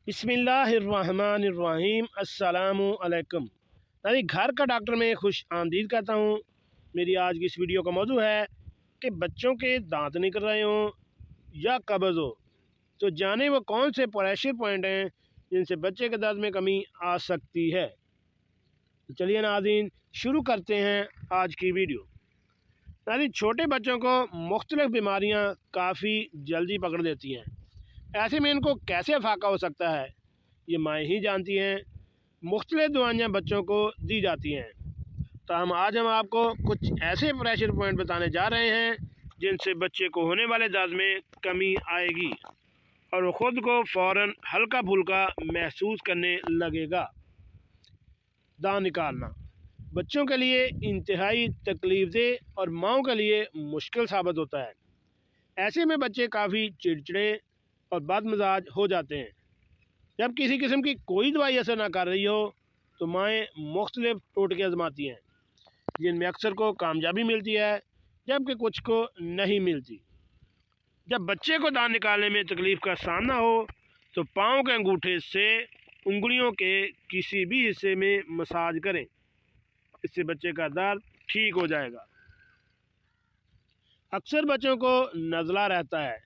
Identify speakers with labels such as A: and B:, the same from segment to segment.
A: بسم اللہ الرحمن الرحیم۔ السلام علیکم گھر کا ڈاکٹر میں خوش آمدید کہتا ہوں۔ میری آج کی اس ویڈیو کا موضوع ہے کہ بچوں کے دانت نکل رہے ہوں یا قبض ہو تو جانے وہ کون سے پریشر پوائنٹ ہیں جن سے بچے کے دانت میں کمی آ سکتی ہے۔ تو چلیے ناظرین شروع کرتے ہیں آج کی ویڈیو۔ ناظرین، چھوٹے بچوں کو مختلف بیماریاں کافی جلدی پکڑ دیتی ہیں، ایسے میں ان کو کیسے افاقہ ہو سکتا ہے یہ مائیں ہی جانتی ہیں۔ مختلف دوائیاں بچوں کو دی جاتی ہیں، تو آج ہم آپ کو کچھ ایسے پریشر پوائنٹ بتانے جا رہے ہیں جن سے بچے کو ہونے والے درد میں کمی آئے گی اور وہ خود کو فوراً ہلکا پھلکا محسوس کرنے لگے گا۔ دانت نکالنا بچوں کے لیے انتہائی تکلیف دہ اور ماؤں کے لیے مشکل ثابت ہوتا ہے۔ ایسے میں بچے کافی چڑچڑے اور بد مزاج ہو جاتے ہیں۔ جب کسی قسم کی کوئی دوائی اثر نہ کر رہی ہو تو مائیں مختلف ٹوٹکے آزماتی ہیں، جن میں اکثر کو کامیابی ملتی ہے جبکہ کچھ کو نہیں ملتی۔ جب بچے کو دانت نکالنے میں تکلیف کا سامنا ہو تو پاؤں کے انگوٹھے سے انگلیوں کے کسی بھی حصے میں مساج کریں، اس سے بچے کا درد ٹھیک ہو جائے گا۔ اکثر بچوں کو نزلہ رہتا ہے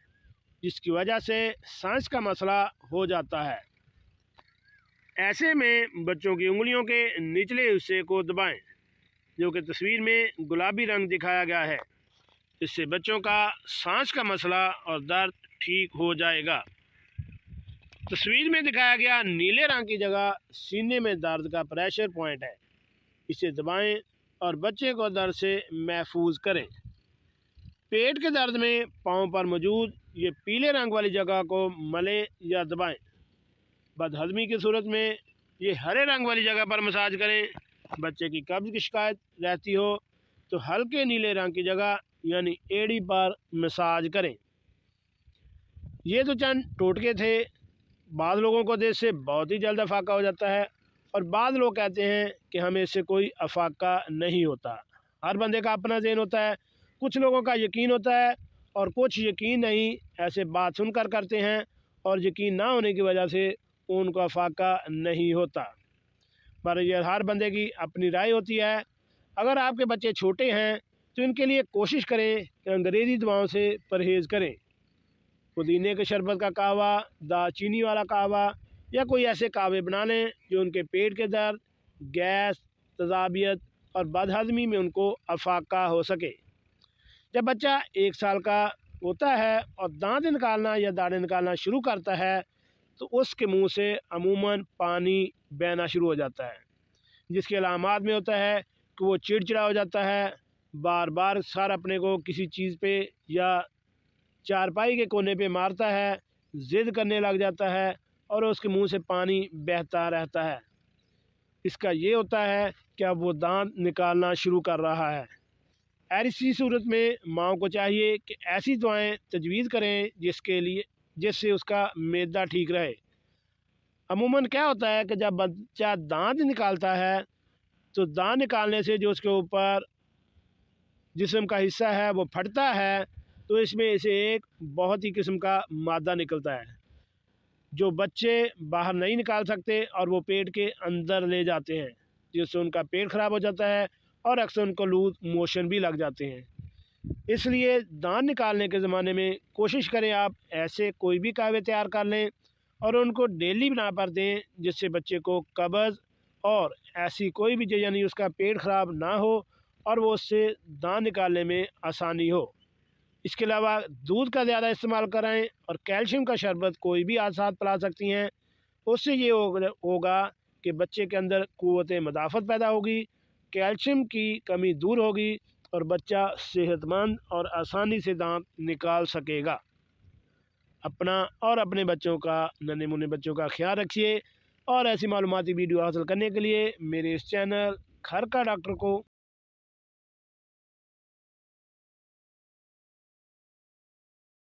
A: جس کی وجہ سے سانس کا مسئلہ ہو جاتا ہے۔ ایسے میں بچوں کی انگلیوں کے نچلے حصے کو دبائیں، جو کہ تصویر میں گلابی رنگ دکھایا گیا ہے۔ اس سے بچوں کا سانس کا مسئلہ اور درد ٹھیک ہو جائے گا۔ تصویر میں دکھایا گیا نیلے رنگ کی جگہ سینے میں درد کا پریشر پوائنٹ ہے، اسے دبائیں اور بچے کو درد سے محفوظ کریں۔ پیٹ کے درد میں پاؤں پر موجود یہ پیلے رنگ والی جگہ کو ملیں یا دبائیں۔ بد ہضمی کی صورت میں یہ ہرے رنگ والی جگہ پر مساج کریں۔ بچے کی قبض کی شکایت رہتی ہو تو ہلکے نیلے رنگ کی جگہ یعنی ایڑی پر مساج کریں۔ یہ تو چند ٹوٹکے تھے۔ بعض لوگوں کو اس سے بہت ہی جلد افاقہ ہو جاتا ہے اور بعض لوگ کہتے ہیں کہ ہمیں اس سے کوئی افاقہ نہیں ہوتا۔ ہر بندے کا اپنا ذہن ہوتا ہے، کچھ لوگوں کا یقین ہوتا ہے اور کچھ یقین نہیں، ایسے بات سن کر کرتے ہیں اور یقین نہ ہونے کی وجہ سے ان کو افاقہ نہیں ہوتا۔ پر یہ ہر بندے کی اپنی رائے ہوتی ہے۔ اگر آپ کے بچے چھوٹے ہیں تو ان کے لیے کوشش کریں کہ انگریزی دواؤں سے پرہیز کریں۔ پودینے کے شربت کا قہوہ، دال چینی والا قہوہ یا کوئی ایسے قہوے بنا لیں جو ان کے پیٹ کے درد، گیس، تیزابیت اور بد ہضمی میں ان کو افاقہ ہو سکے۔ جب بچہ 1 سال کا ہوتا ہے اور دانت نکالنا یا داڑھیں نکالنا شروع کرتا ہے تو اس کے منہ سے عموماً پانی بہنا شروع ہو جاتا ہے، جس کے علامات میں ہوتا ہے کہ وہ چڑچڑا ہو جاتا ہے، بار بار سر اپنے کو کسی چیز پہ یا چارپائی کے کونے پہ مارتا ہے، ضد کرنے لگ جاتا ہے اور اس کے منہ سے پانی بہتا رہتا ہے۔ اس کا یہ ہوتا ہے کہ اب وہ دانت نکالنا شروع کر رہا ہے۔ ایسی صورت میں ماؤں کو چاہیے کہ ایسی دعائیں تجویز کریں جس سے اس کا معدہ ٹھیک رہے۔ عموماً کیا ہوتا ہے کہ جب بچہ دانت نکالتا ہے تو دانت نکالنے سے جو اس کے اوپر جسم کا حصہ ہے وہ پھٹتا ہے، تو اس میں اسے ایک بہت ہی قسم کا مادہ نکلتا ہے جو بچے باہر نہیں نکال سکتے اور وہ پیٹ کے اندر لے جاتے ہیں، جس سے ان کا پیٹ خراب ہو جاتا ہے اور اکثر ان کو لوز موشن بھی لگ جاتے ہیں۔ اس لیے دانت نکالنے کے زمانے میں کوشش کریں آپ ایسے کوئی بھی قہوے تیار کر لیں اور ان کو ڈیلی بنا پر دیں، جس سے بچے کو قبض اور ایسی کوئی بھی یعنی اس کا پیٹ خراب نہ ہو اور وہ اس سے دانت نکالنے میں آسانی ہو۔ اس کے علاوہ دودھ کا زیادہ استعمال کرائیں اور کیلشیم کا شربت کوئی بھی آپ ساتھ پلا سکتی ہیں۔ اس سے یہ ہوگا کہ بچے کے اندر قوت مدافعت پیدا ہوگی، کیلشیم کی کمی دور ہوگی اور بچہ صحت مند اور آسانی سے دانت نکال سکے گا۔ اپنا اور اپنے بچوں کا، ننھے منھے بچوں کا خیال رکھیے اور ایسی معلوماتی ویڈیو حاصل کرنے کے لیے میرے اس چینل گھر کا ڈاکٹر کو